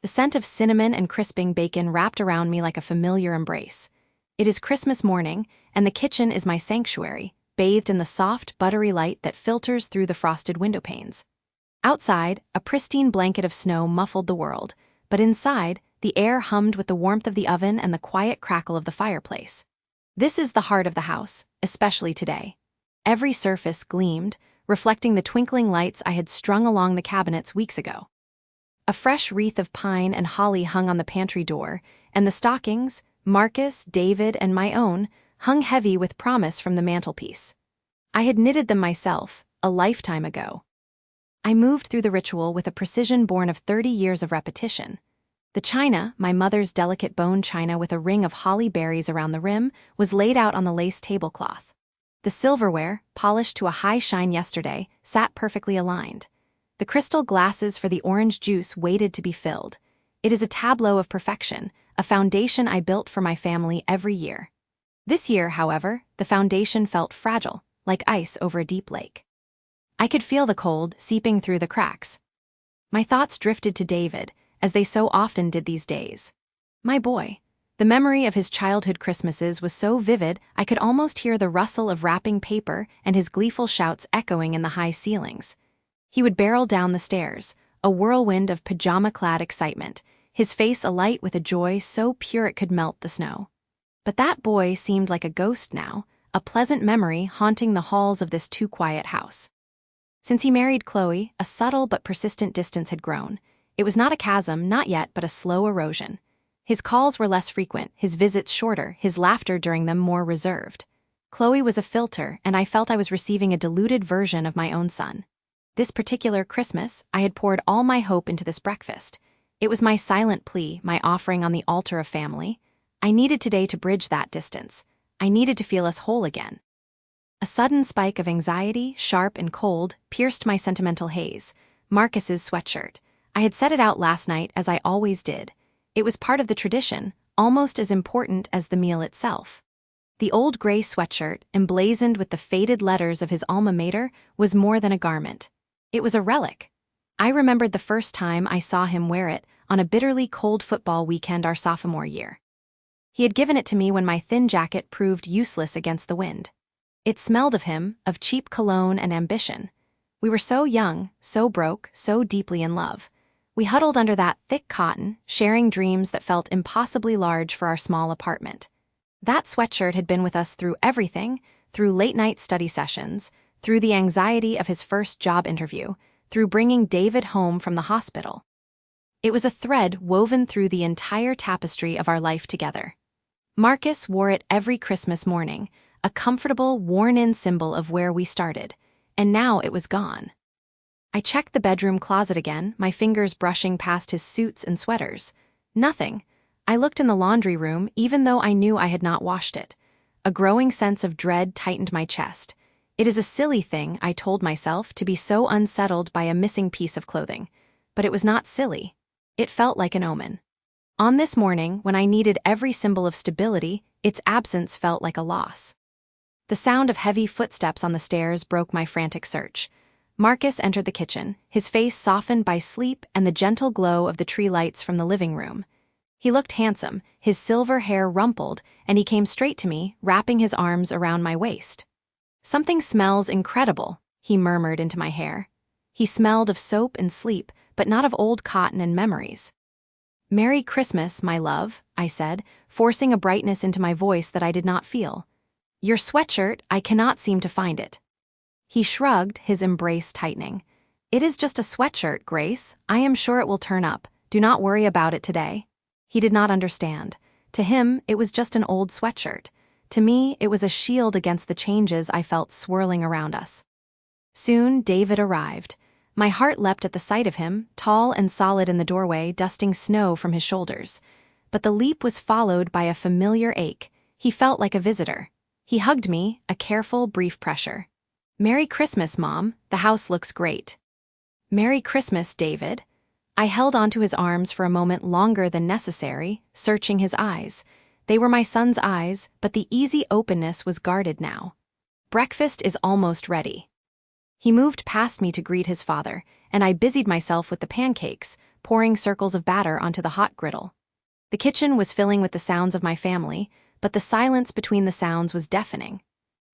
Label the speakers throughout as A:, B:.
A: The scent of cinnamon and crisping bacon wrapped around me like a familiar embrace. It is Christmas morning, and the kitchen is my sanctuary, bathed in the soft, buttery light that filters through the frosted window panes. Outside, a pristine blanket of snow muffled the world, but inside, the air hummed with the warmth of the oven and the quiet crackle of the fireplace. This is the heart of the house, especially today. Every surface gleamed, reflecting the twinkling lights I had strung along the cabinets weeks ago. A fresh wreath of pine and holly hung on the pantry door, and the stockings, Marcus, David, and my own, hung heavy with promise from the mantelpiece. I had knitted them myself, a lifetime ago. I moved through the ritual with a precision born of 30 years of repetition. The china, my mother's delicate bone china with a ring of holly berries around the rim, was laid out on the lace tablecloth. The silverware, polished to a high shine yesterday, sat perfectly aligned. The crystal glasses for the orange juice waited to be filled. It is a tableau of perfection, a foundation I built for my family every year. This year, however, the foundation felt fragile, like ice over a deep lake. I could feel the cold seeping through the cracks. My thoughts drifted to David, as they so often did these days. My boy. The memory of his childhood Christmases was so vivid I could almost hear the rustle of wrapping paper and his gleeful shouts echoing in the high ceilings. He would barrel down the stairs, a whirlwind of pajama-clad excitement, his face alight with a joy so pure it could melt the snow. But that boy seemed like a ghost now, a pleasant memory haunting the halls of this too-quiet house. Since he married Chloe, a subtle but persistent distance had grown. It was not a chasm, not yet, but a slow erosion. His calls were less frequent, his visits shorter, his laughter during them more reserved. Chloe was a filter, and I felt I was receiving a diluted version of my own son. This particular Christmas, I had poured all my hope into this breakfast. It was my silent plea, my offering on the altar of family. I needed today to bridge that distance. I needed to feel us whole again. A sudden spike of anxiety, sharp and cold, pierced my sentimental haze. Marcus's sweatshirt. I had set it out last night, as I always did. It was part of the tradition, almost as important as the meal itself. The old gray sweatshirt, emblazoned with the faded letters of his alma mater, was more than a garment. It was a relic. I remembered the first time I saw him wear it, on a bitterly cold football weekend our sophomore year. He had given it to me when my thin jacket proved useless against the wind. It smelled of him, of cheap cologne and ambition. We were so young, so broke, so deeply in love. We huddled under that thick cotton, sharing dreams that felt impossibly large for our small apartment. That sweatshirt had been with us through everything, through late-night study sessions, through the anxiety of his first job interview, through bringing David home from the hospital. It was a thread woven through the entire tapestry of our life together. Marcus wore it every Christmas morning, a comfortable, worn-in symbol of where we started, and now it was gone. I checked the bedroom closet again, my fingers brushing past his suits and sweaters. Nothing. I looked in the laundry room, even though I knew I had not washed it. A growing sense of dread tightened my chest. It is a silly thing, I told myself, to be so unsettled by a missing piece of clothing. But it was not silly. It felt like an omen. On this morning, when I needed every symbol of stability, its absence felt like a loss. The sound of heavy footsteps on the stairs broke my frantic search. Marcus entered the kitchen, his face softened by sleep and the gentle glow of the tree lights from the living room. He looked handsome, his silver hair rumpled, and he came straight to me, wrapping his arms around my waist. "Something smells incredible," he murmured into my hair. He smelled of soap and sleep, but not of old cotton and memories. "Merry Christmas, my love," I said, forcing a brightness into my voice that I did not feel. "Your sweatshirt, I cannot seem to find it." He shrugged, his embrace tightening. "It is just a sweatshirt, Grace. I am sure it will turn up. Do not worry about it today." He did not understand. To him, it was just an old sweatshirt. To me, it was a shield against the changes I felt swirling around us. Soon, David arrived. My heart leapt at the sight of him, tall and solid in the doorway, dusting snow from his shoulders. But the leap was followed by a familiar ache. He felt like a visitor. He hugged me, a careful, brief pressure. "Merry Christmas, Mom. The house looks great." "Merry Christmas, David." I held onto his arms for a moment longer than necessary, searching his eyes. They were my son's eyes, but the easy openness was guarded now. "Breakfast is almost ready." He moved past me to greet his father, and I busied myself with the pancakes, pouring circles of batter onto the hot griddle. The kitchen was filling with the sounds of my family, but the silence between the sounds was deafening.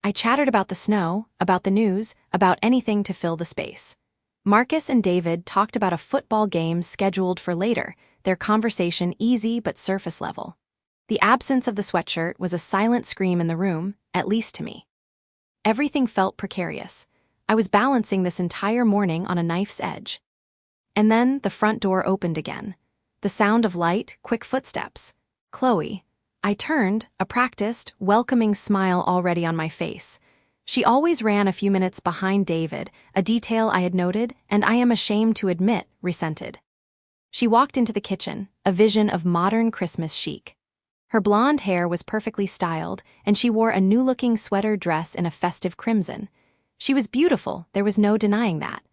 A: I chattered about the snow, about the news, about anything to fill the space. Marcus and David talked about a football game scheduled for later, their conversation easy but surface level. The absence of the sweatshirt was a silent scream in the room, at least to me. Everything felt precarious. I was balancing this entire morning on a knife's edge. And then the front door opened again. The sound of light, quick footsteps. Chloe. I turned, a practiced, welcoming smile already on my face. She always ran a few minutes behind David, a detail I had noted, and I am ashamed to admit, resented. She walked into the kitchen, a vision of modern Christmas chic. Her blonde hair was perfectly styled, and she wore a new-looking sweater dress in a festive crimson. She was beautiful, there was no denying that.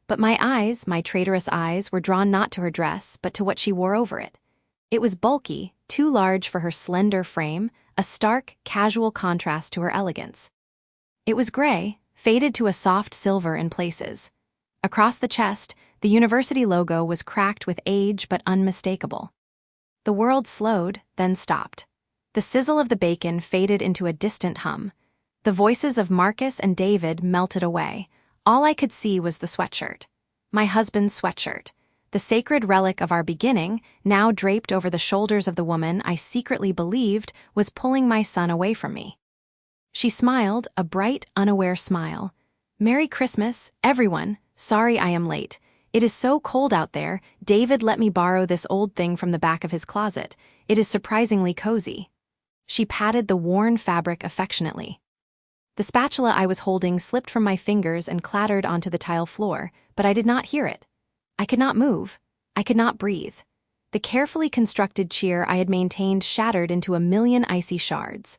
A: But my eyes, my traitorous eyes, were drawn not to her dress, but to what she wore over it. It was bulky, too large for her slender frame, a stark, casual contrast to her elegance. It was gray, faded to a soft silver in places. Across the chest, the university logo was cracked with age but unmistakable. The world slowed, then stopped. The sizzle of the bacon faded into a distant hum. The voices of Marcus and David melted away. All I could see was the sweatshirt. My husband's sweatshirt. The sacred relic of our beginning, now draped over the shoulders of the woman I secretly believed was pulling my son away from me. She smiled, a bright, unaware smile. "Merry Christmas, everyone. Sorry I am late. It is so cold out there. David let me borrow this old thing from the back of his closet. It is surprisingly cozy." She patted the worn fabric affectionately. The spatula I was holding slipped from my fingers and clattered onto the tile floor, but I did not hear it. I could not move. I could not breathe. The carefully constructed cheer I had maintained shattered into a million icy shards.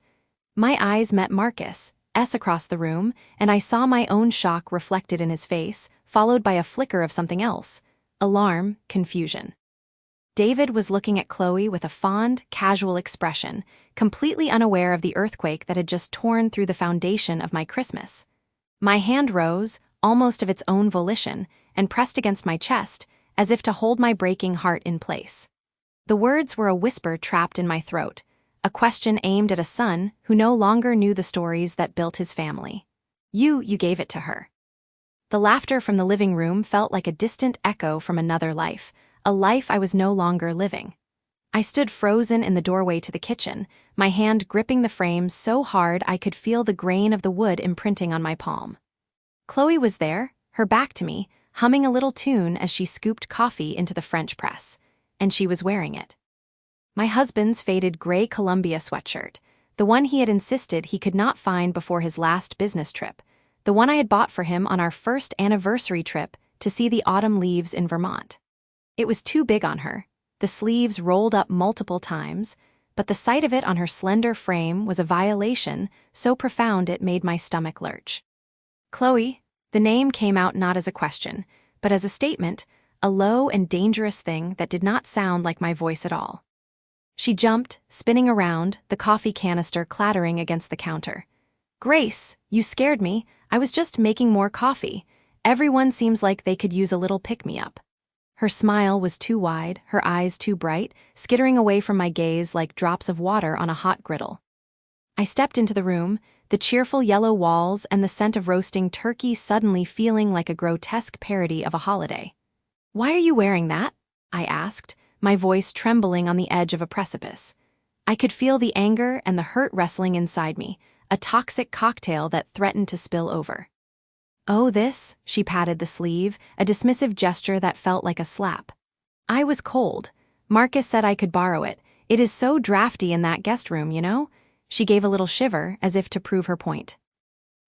A: My eyes met Marcus, across the room, and I saw my own shock reflected in his face, followed by a flicker of something else. Alarm, confusion. David was looking at Chloe with a fond, casual expression, completely unaware of the earthquake that had just torn through the foundation of my Christmas. My hand rose, almost of its own volition, and pressed against my chest, as if to hold my breaking heart in place. The words were a whisper trapped in my throat, a question aimed at a son who no longer knew the stories that built his family. You gave it to her." The laughter from the living room felt like a distant echo from another life, a life I was no longer living. I stood frozen in the doorway to the kitchen, my hand gripping the frame so hard I could feel the grain of the wood imprinting on my palm. Chloe was there, her back to me, humming a little tune as she scooped coffee into the French press, and she was wearing it. My husband's faded gray Columbia sweatshirt, the one he had insisted he could not find before his last business trip, the one I had bought for him on our first anniversary trip to see the autumn leaves in Vermont. It was too big on her, the sleeves rolled up multiple times, but the sight of it on her slender frame was a violation so profound it made my stomach lurch. "Chloe," the name came out not as a question, but as a statement, a low and dangerous thing that did not sound like my voice at all. She jumped, spinning around, the coffee canister clattering against the counter. "Grace, you scared me. I was just making more coffee. Everyone seems like they could use a little pick-me-up." Her smile was too wide, her eyes too bright, skittering away from my gaze like drops of water on a hot griddle. I stepped into the room, the cheerful yellow walls and the scent of roasting turkey suddenly feeling like a grotesque parody of a holiday. "Why are you wearing that?" I asked, my voice trembling on the edge of a precipice. I could feel the anger and the hurt wrestling inside me, a toxic cocktail that threatened to spill over. "Oh, this," she patted the sleeve, a dismissive gesture that felt like a slap. "I was cold. Marcus said I could borrow it. It is so drafty in that guest room, you know?" She gave a little shiver, as if to prove her point.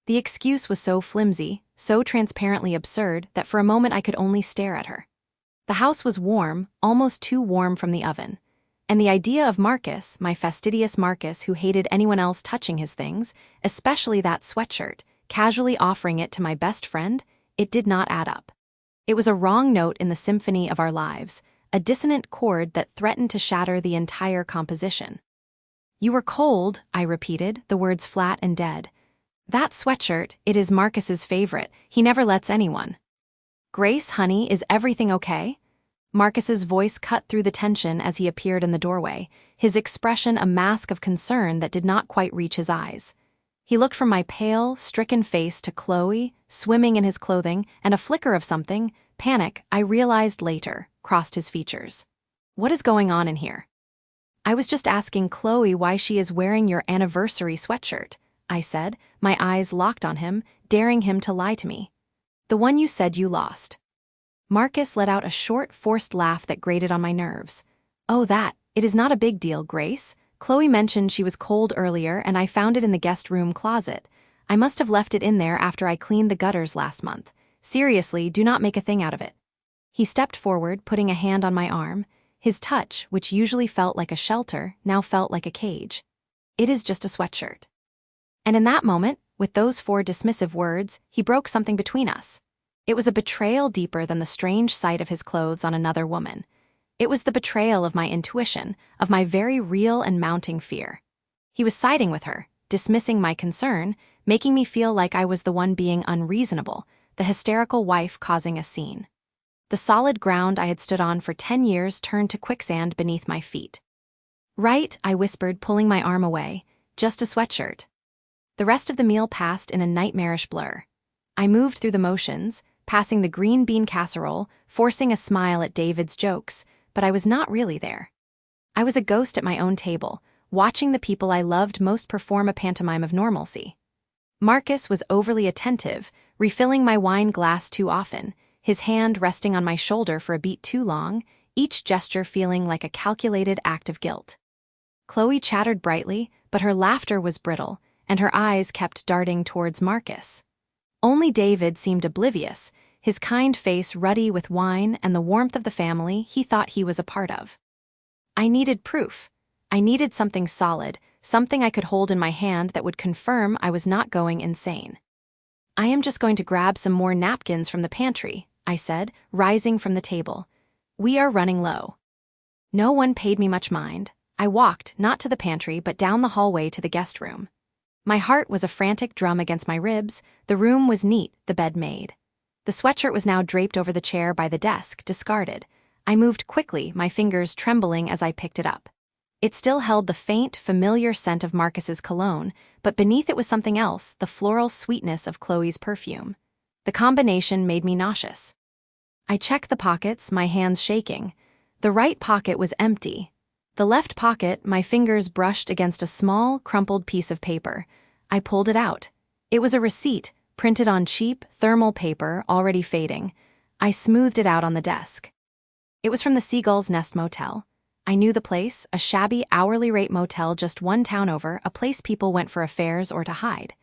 A: The excuse was so flimsy, so transparently absurd, that for a moment I could only stare at her. The house was warm, almost too warm from the oven. And the idea of Marcus, my fastidious Marcus who hated anyone else touching his things, especially that sweatshirt, casually offering it to my best friend, it did not add up. It was a wrong note in the symphony of our lives, a dissonant chord that threatened to shatter the entire composition. "You were cold," I repeated, the words flat and dead. That sweatshirt, it is Marcus's favorite. He never lets anyone. Grace, honey, is everything okay? Marcus's voice cut through the tension as he appeared in the doorway, his expression a mask of concern that did not quite reach his eyes. He looked from my pale, stricken face to Chloe, swimming in his clothing, and a flicker of something, panic, I realized later, crossed his features. What is going on in here? I was just asking Chloe why she is wearing your anniversary sweatshirt, I said, my eyes locked on him, daring him to lie to me. The one you said you lost. Marcus let out a short, forced laugh that grated on my nerves. Oh, that. It is not a big deal, Grace. Chloe mentioned she was cold earlier and I found it in the guest room closet. I must have left it in there after I cleaned the gutters last month. Seriously, do not make a thing out of it. He stepped forward, putting a hand on my arm. His touch, which usually felt like a shelter, now felt like a cage. It is just a sweatshirt. And in that moment, with those 4 dismissive words, he broke something between us. It was a betrayal deeper than the strange sight of his clothes on another woman. It was the betrayal of my intuition, of my very real and mounting fear. He was siding with her, dismissing my concern, making me feel like I was the one being unreasonable, the hysterical wife causing a scene. The solid ground I had stood on for 10 years turned to quicksand beneath my feet. Right, I whispered, pulling my arm away. Just a sweatshirt. The rest of the meal passed in a nightmarish blur. I moved through the motions, passing the green bean casserole, forcing a smile at David's jokes, but I was not really there. I was a ghost at my own table, watching the people I loved most perform a pantomime of normalcy. Marcus was overly attentive, refilling my wine glass too often, his hand resting on my shoulder for a beat too long, each gesture feeling like a calculated act of guilt. Chloe chattered brightly, but her laughter was brittle, and her eyes kept darting towards Marcus. Only David seemed oblivious, his kind face ruddy with wine and the warmth of the family he thought he was a part of. I needed proof. I needed something solid, something I could hold in my hand that would confirm I was not going insane. I am just going to grab some more napkins from the pantry, I said, rising from the table. We are running low. No one paid me much mind. I walked, not to the pantry, but down the hallway to the guest room. My heart was a frantic drum against my ribs, the room was neat, the bed made. The sweatshirt was now draped over the chair by the desk, discarded. I moved quickly, my fingers trembling as I picked it up. It still held the faint, familiar scent of Marcus's cologne, but beneath it was something else, the floral sweetness of Chloe's perfume. The combination made me nauseous. I checked the pockets, my hands shaking. The right pocket was empty. The left pocket, my fingers brushed against a small, crumpled piece of paper. I pulled it out. It was a receipt, printed on cheap, thermal paper, already fading. I smoothed it out on the desk. It was from the Seagull's Nest Motel. I knew the place, a shabby, hourly rate motel just one town over, a place people went for affairs or to hide.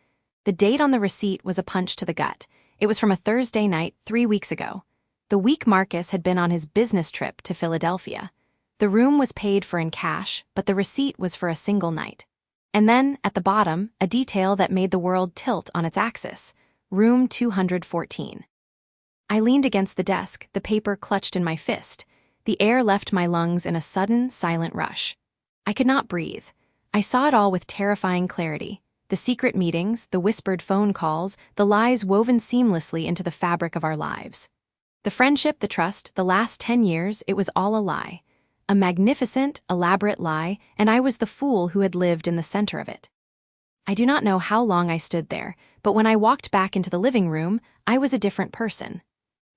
A: The date on the receipt was a punch to the gut. It was from a Thursday night 3 weeks ago. The week Marcus had been on his business trip to Philadelphia. The room was paid for in cash, but the receipt was for a single night. And then, at the bottom, a detail that made the world tilt on its axis. Room 214. I leaned against the desk, the paper clutched in my fist. The air left my lungs in a sudden, silent rush. I could not breathe. I saw it all with terrifying clarity. The secret meetings, the whispered phone calls, the lies woven seamlessly into the fabric of our lives. The friendship, the trust, the last 10 years, it was all a lie. A magnificent, elaborate lie, and I was the fool who had lived in the center of it. I do not know how long I stood there, but when I walked back into the living room, I was a different person.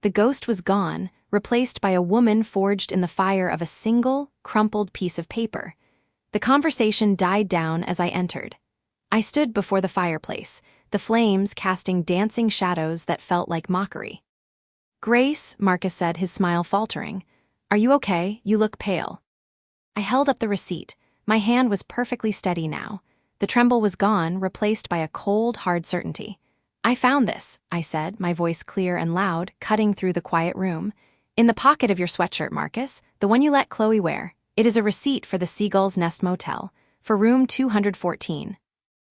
A: The ghost was gone, replaced by a woman forged in the fire of a single, crumpled piece of paper. The conversation died down as I entered. I stood before the fireplace, the flames casting dancing shadows that felt like mockery. "Grace," Marcus said, his smile faltering. "Are you okay? You look pale." I held up the receipt. My hand was perfectly steady now. The tremble was gone, replaced by a cold, hard certainty. "I found this," I said, my voice clear and loud, cutting through the quiet room. "In the pocket of your sweatshirt, Marcus, the one you let Chloe wear. It is a receipt for the Seagull's Nest Motel, for room 214.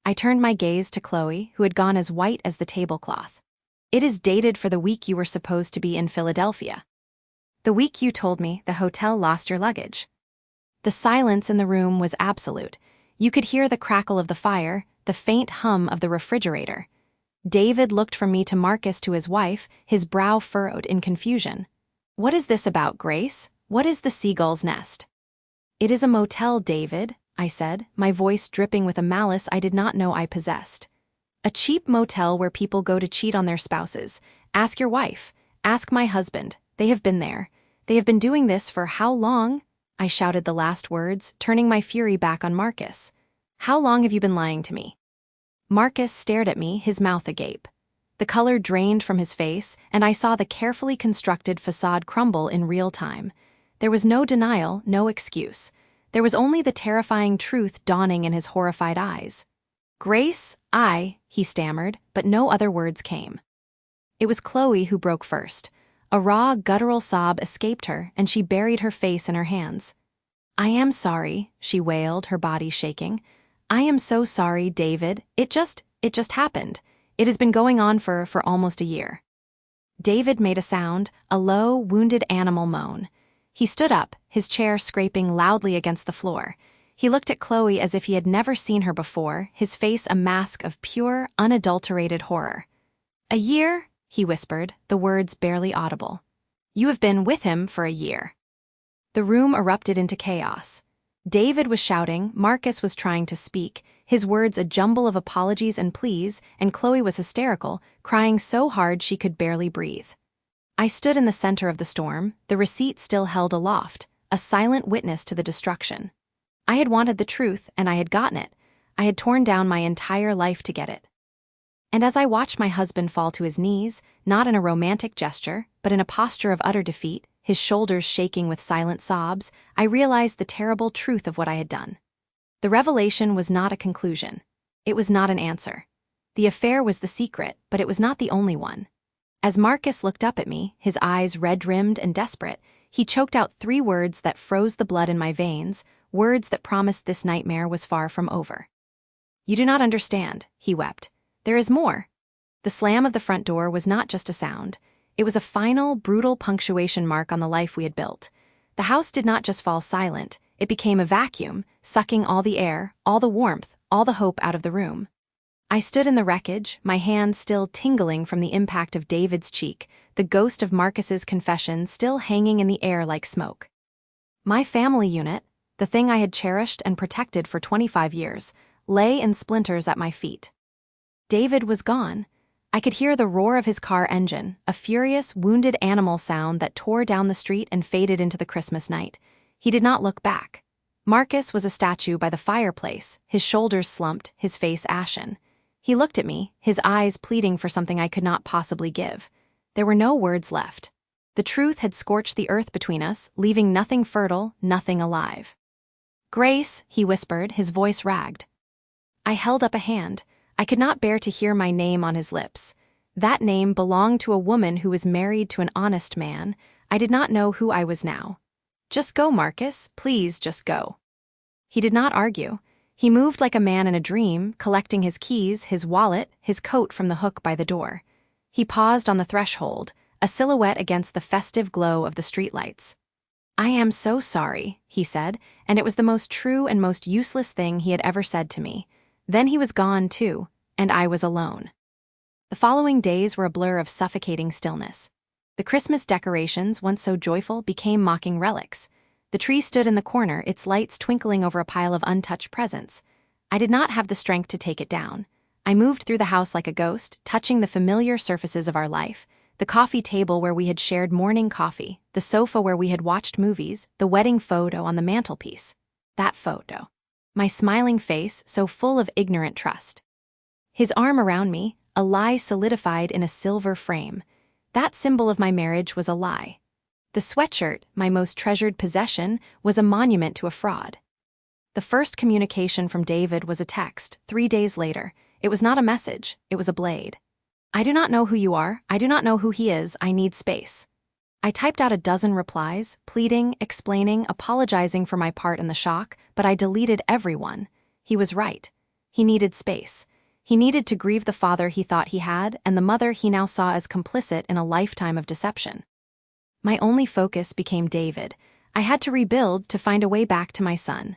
A: I turned my gaze to Chloe, who had gone as white as the tablecloth. "It is dated for the week you were supposed to be in Philadelphia. The week you told me the hotel lost your luggage." The silence in the room was absolute. You could hear the crackle of the fire, the faint hum of the refrigerator. David looked from me to Marcus to his wife, his brow furrowed in confusion. "What is this about, Grace? What is the seagull's nest?" "It is a motel, David," I said, my voice dripping with a malice I did not know I possessed. "A cheap motel where people go to cheat on their spouses. Ask your wife. Ask my husband. They have been there. They have been doing this for how long?" I shouted the last words, turning my fury back on Marcus. "How long have you been lying to me?" Marcus stared at me, his mouth agape. The color drained from his face, and I saw the carefully constructed facade crumble in real time. There was no denial, no excuse. There was only the terrifying truth dawning in his horrified eyes. "Grace, he stammered, but no other words came. It was Chloe who broke first. A raw, guttural sob escaped her, and she buried her face in her hands. "I am sorry," she wailed, her body shaking. "I am so sorry, David. It just happened. It has been going on for almost a year." David made a sound, a low, wounded animal moan. He stood up, his chair scraping loudly against the floor. He looked at Chloe as if he had never seen her before, his face a mask of pure, unadulterated horror. "A year?" he whispered, the words barely audible. "You have been with him for a year." The room erupted into chaos. David was shouting, Marcus was trying to speak, his words a jumble of apologies and pleas, and Chloe was hysterical, crying so hard she could barely breathe. I stood in the center of the storm, the receipt still held aloft, a silent witness to the destruction. I had wanted the truth, and I had gotten it. I had torn down my entire life to get it. And as I watched my husband fall to his knees, not in a romantic gesture, but in a posture of utter defeat, his shoulders shaking with silent sobs, I realized the terrible truth of what I had done. The revelation was not a conclusion. It was not an answer. The affair was the secret, but it was not the only one. As Marcus looked up at me, his eyes red-rimmed and desperate, he choked out 3 words that froze the blood in my veins, words that promised this nightmare was far from over. "You do not understand," he wept. "There is more." The slam of the front door was not just a sound. It was a final, brutal punctuation mark on the life we had built. The house did not just fall silent, it became a vacuum, sucking all the air, all the warmth, all the hope out of the room. I stood in the wreckage, my hands still tingling from the impact of David's cheek, the ghost of Marcus's confession still hanging in the air like smoke. My family unit, the thing I had cherished and protected for 25 years, lay in splinters at my feet. David was gone. I could hear the roar of his car engine, a furious, wounded animal sound that tore down the street and faded into the Christmas night. He did not look back. Marcus was a statue by the fireplace, his shoulders slumped, his face ashen. He looked at me, his eyes pleading for something I could not possibly give. There were no words left. The truth had scorched the earth between us, leaving nothing fertile, nothing alive. "Grace," he whispered, his voice ragged. I held up a hand. I could not bear to hear my name on his lips. That name belonged to a woman who was married to an honest man. I did not know who I was now. "Just go, Marcus. Please, just go." He did not argue. He moved like a man in a dream, collecting his keys, his wallet, his coat from the hook by the door. He paused on the threshold, a silhouette against the festive glow of the streetlights. "I am so sorry," he said, and it was the most true and most useless thing he had ever said to me. Then he was gone, too, and I was alone. The following days were a blur of suffocating stillness. The Christmas decorations, once so joyful, became mocking relics. The tree stood in the corner, its lights twinkling over a pile of untouched presents. I did not have the strength to take it down. I moved through the house like a ghost, touching the familiar surfaces of our life, the coffee table where we had shared morning coffee, the sofa where we had watched movies, the wedding photo on the mantelpiece. That photo. My smiling face, so full of ignorant trust. His arm around me, a lie solidified in a silver frame. That symbol of my marriage was a lie. The sweatshirt, my most treasured possession, was a monument to a fraud. The first communication from David was a text, 3 days later. It was not a message, it was a blade. "I do not know who you are, I do not know who he is, I need space." I typed out a dozen replies, pleading, explaining, apologizing for my part in the shock, but I deleted every one. He was right. He needed space. He needed to grieve the father he thought he had and the mother he now saw as complicit in a lifetime of deception. My only focus became David. I had to rebuild to find a way back to my son.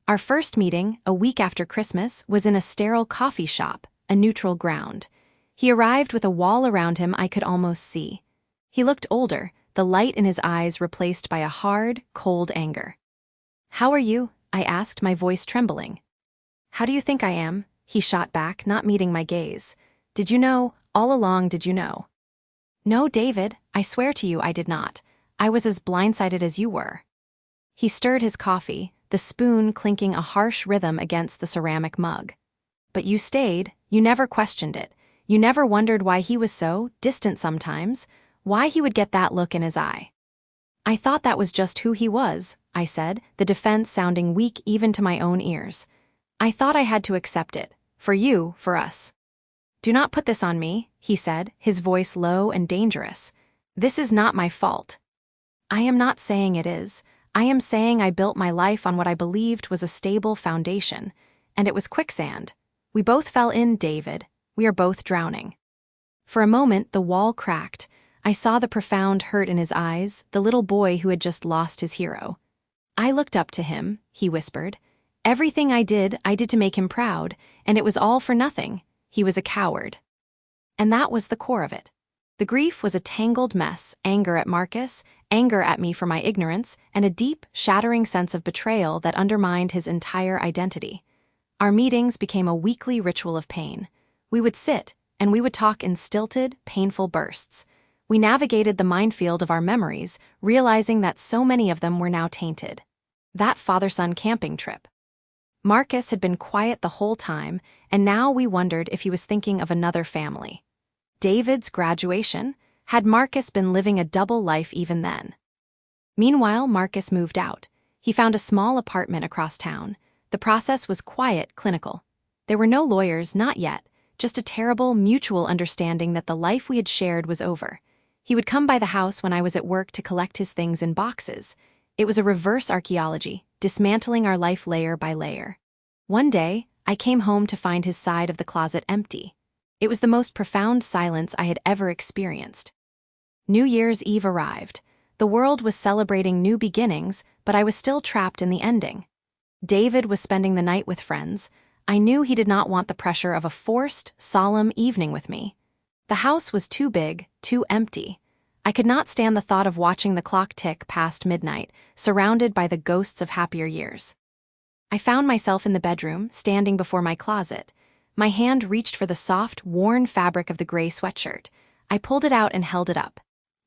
A: Our first meeting, a week after Christmas, was in a sterile coffee shop, a neutral ground. He arrived with a wall around him I could almost see. He looked older, the light in his eyes replaced by a hard, cold anger. "How are you?" I asked, my voice trembling. "How do you think I am?" he shot back, not meeting my gaze. "Did you know? All along, did you know?" "No, David, I swear to you I did not. I was as blindsided as you were." He stirred his coffee, the spoon clinking a harsh rhythm against the ceramic mug. "But you stayed, you never questioned it. You never wondered why he was so distant sometimes, why he would get that look in his eye." "I thought that was just who he was," I said, the defense sounding weak even to my own ears. "I thought I had to accept it. For you, for us." "Do not put this on me," he said, his voice low and dangerous. "This is not my fault." "I am not saying it is. I am saying I built my life on what I believed was a stable foundation, and it was quicksand. We both fell in, David. We are both drowning." For a moment, the wall cracked. I saw the profound hurt in his eyes, the little boy who had just lost his hero. "I looked up to him," he whispered. "Everything I did to make him proud, and it was all for nothing. He was a coward." And that was the core of it. The grief was a tangled mess: anger at Marcus, anger at me for my ignorance, and a deep, shattering sense of betrayal that undermined his entire identity. Our meetings became a weekly ritual of pain. We would sit, and we would talk in stilted, painful bursts. We navigated the minefield of our memories, realizing that so many of them were now tainted. That father-son camping trip. Marcus had been quiet the whole time, and now we wondered if he was thinking of another family. David's graduation? Had Marcus been living a double life even then? Meanwhile, Marcus moved out. He found a small apartment across town. The process was quiet, clinical. There were no lawyers, not yet, just a terrible, mutual understanding that the life we had shared was over. He would come by the house when I was at work to collect his things in boxes. It was a reverse archaeology, dismantling our life layer by layer. One day, I came home to find his side of the closet empty. It was the most profound silence I had ever experienced. New Year's Eve arrived. The world was celebrating new beginnings, but I was still trapped in the ending. David was spending the night with friends. I knew he did not want the pressure of a forced, solemn evening with me. The house was too big, too empty. I could not stand the thought of watching the clock tick past midnight, surrounded by the ghosts of happier years. I found myself in the bedroom, standing before my closet. My hand reached for the soft, worn fabric of the gray sweatshirt. I pulled it out and held it up.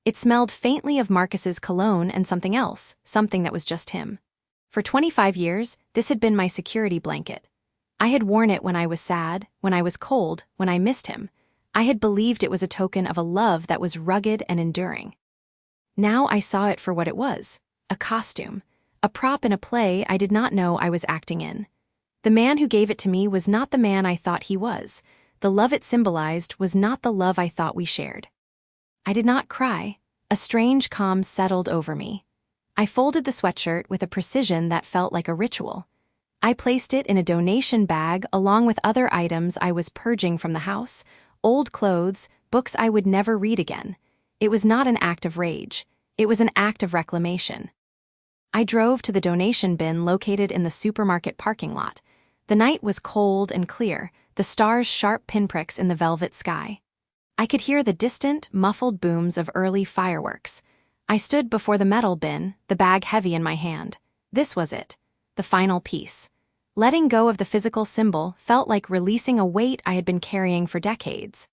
A: It smelled faintly of Marcus's cologne and something else, something that was just him. For 25 years, this had been my security blanket. I had worn it when I was sad, when I was cold, when I missed him. I had believed it was a token of a love that was rugged and enduring. Now I saw it for what it was: a costume, a prop in a play I did not know I was acting in. The man who gave it to me was not the man I thought he was. The love it symbolized was not the love I thought we shared. I did not cry. A strange calm settled over me. I folded the sweatshirt with a precision that felt like a ritual. I placed it in a donation bag along with other items I was purging from the house: old clothes, books I would never read again. It was not an act of rage. It was an act of reclamation. I drove to the donation bin located in the supermarket parking lot. The night was cold and clear, the stars sharp pinpricks in the velvet sky. I could hear the distant, muffled booms of early fireworks. I stood before the metal bin, the bag heavy in my hand. This was it, the final piece. Letting go of the physical symbol felt like releasing a weight I had been carrying for decades.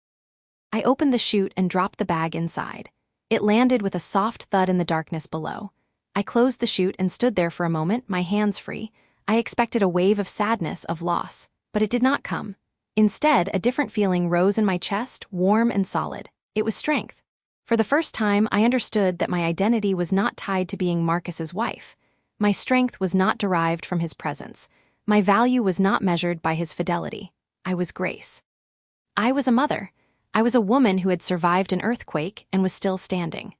A: I opened the chute and dropped the bag inside. It landed with a soft thud in the darkness below. I closed the chute and stood there for a moment, my hands free. I expected a wave of sadness, of loss, but it did not come. Instead, a different feeling rose in my chest, warm and solid. It was strength. For the first time, I understood that my identity was not tied to being Marcus's wife. My strength was not derived from his presence. My value was not measured by his fidelity. I was Grace. I was a mother. I was a woman who had survived an earthquake and was still standing.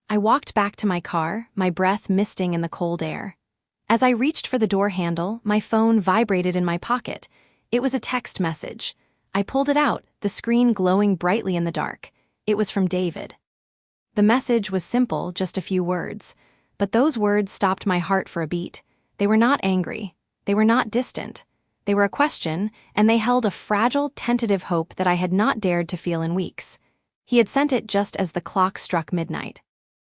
A: I walked back to my car, my breath misting in the cold air. As I reached for the door handle, my phone vibrated in my pocket. It was a text message. I pulled it out, the screen glowing brightly in the dark. It was from David. The message was simple, just a few words. But those words stopped my heart for a beat. They were not angry. They were not distant. They were a question, and they held a fragile, tentative hope that I had not dared to feel in weeks. He had sent it just as the clock struck midnight.